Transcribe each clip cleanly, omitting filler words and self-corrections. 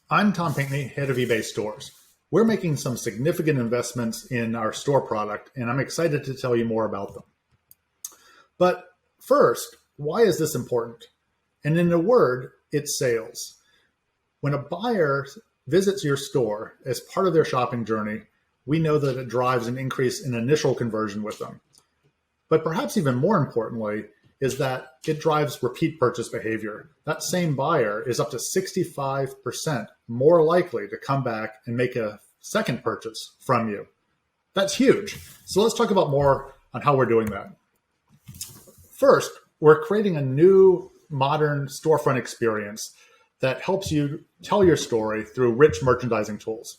I'm Tom Pinckney, head of eBay stores. We're making some significant investments in our store product, and I'm excited to tell you more about them. But first, why is this important? And in a word, it's sales. When a buyer visits your store as part of their shopping journey, we know that it drives an increase in initial conversion with them. But perhaps even more importantly is that it drives repeat purchase behavior. That same buyer is up to 65% more likely to come back and make a second purchase from you. That's huge. So let's talk about more on how we're doing that. First, we're creating a new modern storefront experience that helps you tell your story through rich merchandising tools.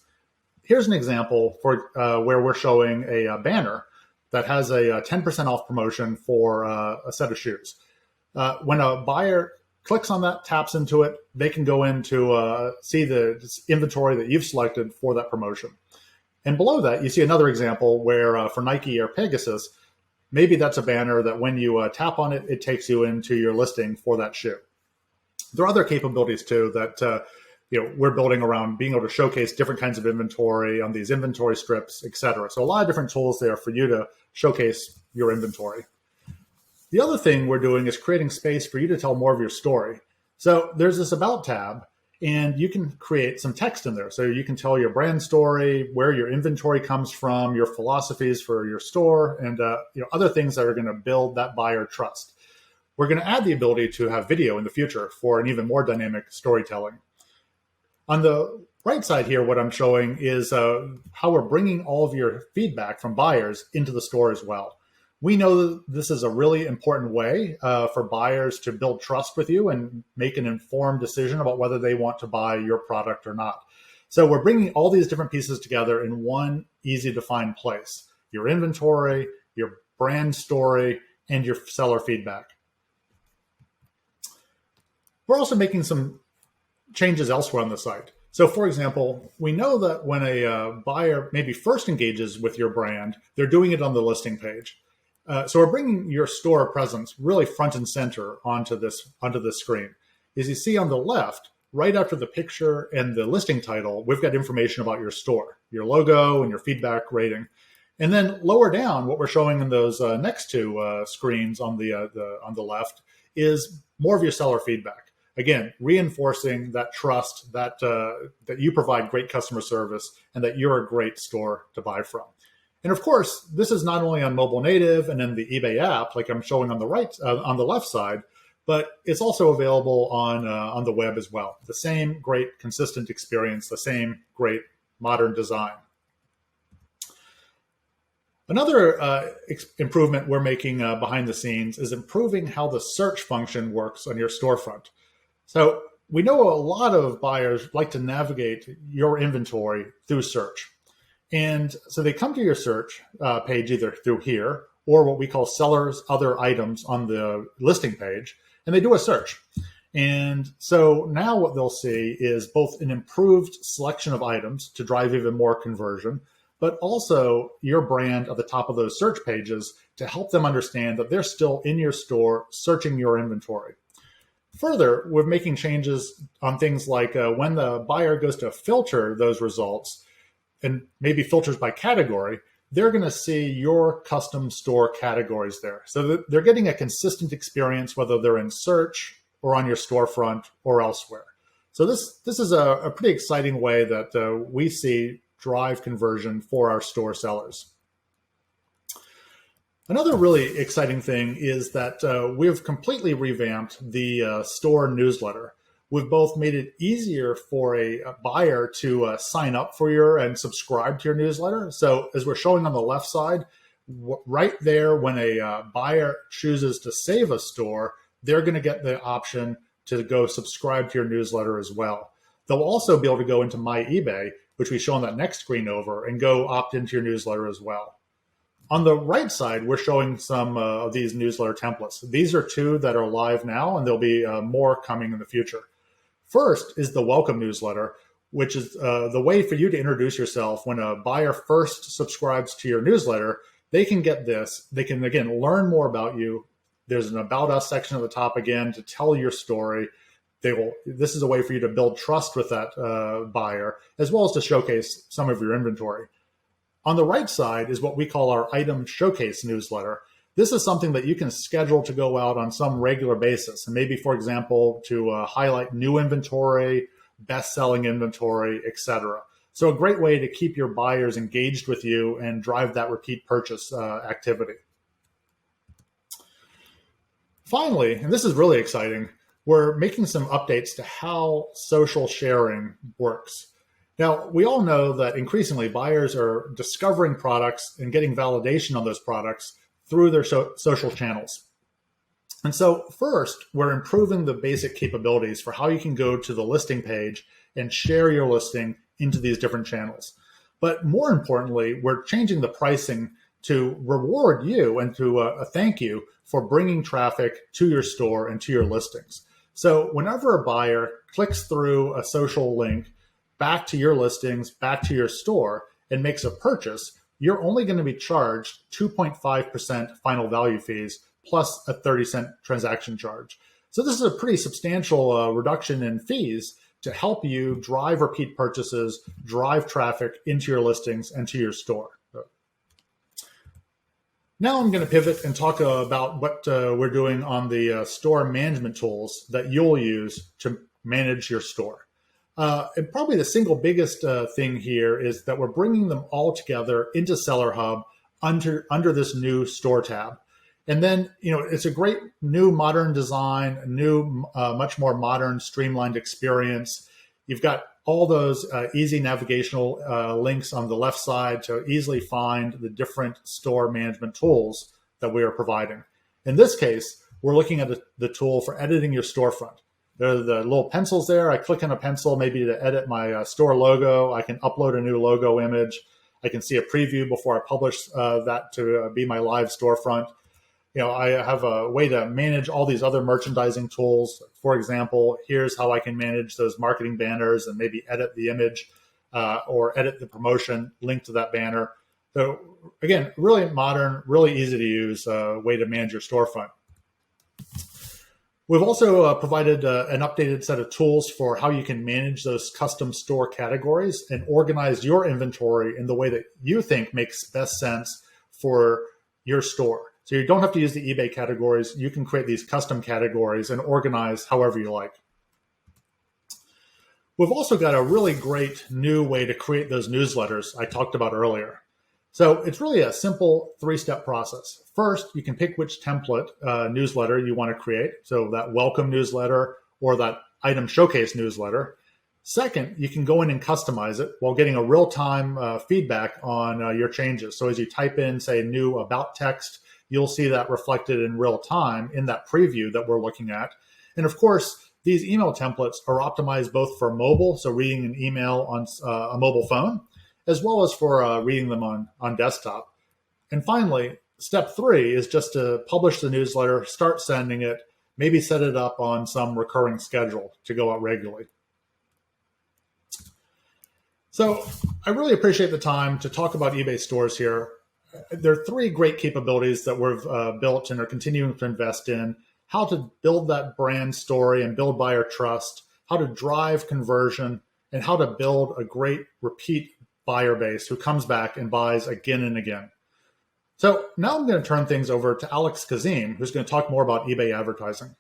Here's an example for where we're showing a banner that has a 10% off promotion for a set of shoes. When a buyer clicks on that, taps into it, they can go in to see the inventory that you've selected for that promotion. And below that, you see another example where for Nike or Pegasus, maybe that's a banner that when you tap on it, it takes you into your listing for that shoe. There are other capabilities too that we're building around being able to showcase different kinds of inventory on these inventory strips, et cetera. So a lot of different tools there for you to showcase your inventory. The other thing we're doing is creating space for you to tell more of your story. So there's this About tab, and you can create some text in there. So you can tell your brand story, where your inventory comes from, your philosophies for your store, and other things that are going to build that buyer trust. We're going to add the ability to have video in the future for an even more dynamic storytelling. On the right side here, what I'm showing is how we're bringing all of your feedback from buyers into the store as well. We know that this is a really important way for buyers to build trust with you and make an informed decision about whether they want to buy your product or not. So we're bringing all these different pieces together in one easy to find place: your inventory, your brand story, and your seller feedback. We're also making some changes elsewhere on the site. So for example, we know that when a buyer maybe first engages with your brand, they're doing it on the listing page. So we're bringing your store presence really front and center onto this screen. As you see on the left, right after the picture and the listing title, we've got information about your store, your logo and your feedback rating. And then lower down, what we're showing in those next two screens on the left is more of your seller feedback. Again, reinforcing that trust that you provide great customer service and that you're a great store to buy from. And of course, this is not only on mobile native and in the eBay app, like I'm showing on the left side, but it's also available on the web as well. The same great consistent experience, the same great modern design. Another improvement we're making behind the scenes is improving how the search function works on your storefront. So we know a lot of buyers like to navigate your inventory through search. And so they come to your search page either through here or what we call sellers other items on the listing page, and they do a search. And so now what they'll see is both an improved selection of items to drive even more conversion, but also your brand at the top of those search pages to help them understand that they're still in your store searching your inventory. Further, we're making changes on things like when the buyer goes to filter those results and maybe filters by category, they're going to see your custom store categories there. So they're getting a consistent experience, whether they're in search or on your storefront or elsewhere. So this is a pretty exciting way that we see drive conversion for our store sellers. Another really exciting thing is that we've completely revamped the store newsletter. We've both made it easier for a buyer to sign up for your and subscribe to your newsletter. So as we're showing on the left side, right there, when a buyer chooses to save a store, they're going to get the option to go subscribe to your newsletter as well. They'll also be able to go into My eBay, which we show on that next screen over, and go opt into your newsletter as well. On the right side, we're showing some of these newsletter templates. These are two that are live now, and there'll be more coming in the future. First is the welcome newsletter, which is the way for you to introduce yourself. When a buyer first subscribes to your newsletter, they can get this. They can, again, learn more about you. There's an About Us section at the top, again, to tell your story. This is a way for you to build trust with that buyer, as well as to showcase some of your inventory. On the right side is what we call our item showcase newsletter. This is something that you can schedule to go out on some regular basis. And maybe, for example, to highlight new inventory, best-selling inventory, etc. So a great way to keep your buyers engaged with you and drive that repeat purchase activity. Finally, and this is really exciting, we're making some updates to how social sharing works. Now, we all know that increasingly buyers are discovering products and getting validation on those products through their social channels. And so first, we're improving the basic capabilities for how you can go to the listing page and share your listing into these different channels. But more importantly, we're changing the pricing to reward you and to thank you for bringing traffic to your store and to your listings. So whenever a buyer clicks through a social link back to your listings, back to your store, and makes a purchase, you're only going to be charged 2.5% final value fees plus a 30-cent transaction charge. So this is a pretty substantial reduction in fees to help you drive repeat purchases, drive traffic into your listings and to your store. Now I'm going to pivot and talk about what we're doing on the store management tools that you'll use to manage your store. And probably the single biggest thing here is that we're bringing them all together into Seller Hub under this new store tab. And then, it's a great new modern design, a new, much more modern, streamlined experience. You've got all those easy navigational links on the left side to easily find the different store management tools that we are providing. In this case, we're looking at the tool for editing your storefront. There are the little pencils there. I click on a pencil maybe to edit my store logo. I can upload a new logo image. I can see a preview before I publish that to be my live storefront. I have a way to manage all these other merchandising tools. For example, here's how I can manage those marketing banners and maybe edit the image or edit the promotion linked to that banner. So again, really modern, really easy to use way to manage your storefront. We've also provided an updated set of tools for how you can manage those custom store categories and organize your inventory in the way that you think makes best sense for your store. So you don't have to use the eBay categories. You can create these custom categories and organize however you like. We've also got a really great new way to create those newsletters I talked about earlier. So it's really a simple 3-step process. First, you can pick which template newsletter you want to create. So that welcome newsletter or that item showcase newsletter. Second, you can go in and customize it while getting a real-time feedback on your changes. So as you type in, say, new about text, you'll see that reflected in real time in that preview that we're looking at. And of course, these email templates are optimized both for mobile, so reading an email on a mobile phone, as well as for reading them on desktop. And finally, step 3 is just to publish the newsletter, start sending it, maybe set it up on some recurring schedule to go out regularly. So I really appreciate the time to talk about eBay stores here. There are 3 great capabilities that we've built and are continuing to invest in: how to build that brand story and build buyer trust, how to drive conversion, and how to build a great repeat buyer base who comes back and buys again and again. So now I'm going to turn things over to Alex Kazim, who's going to talk more about eBay advertising.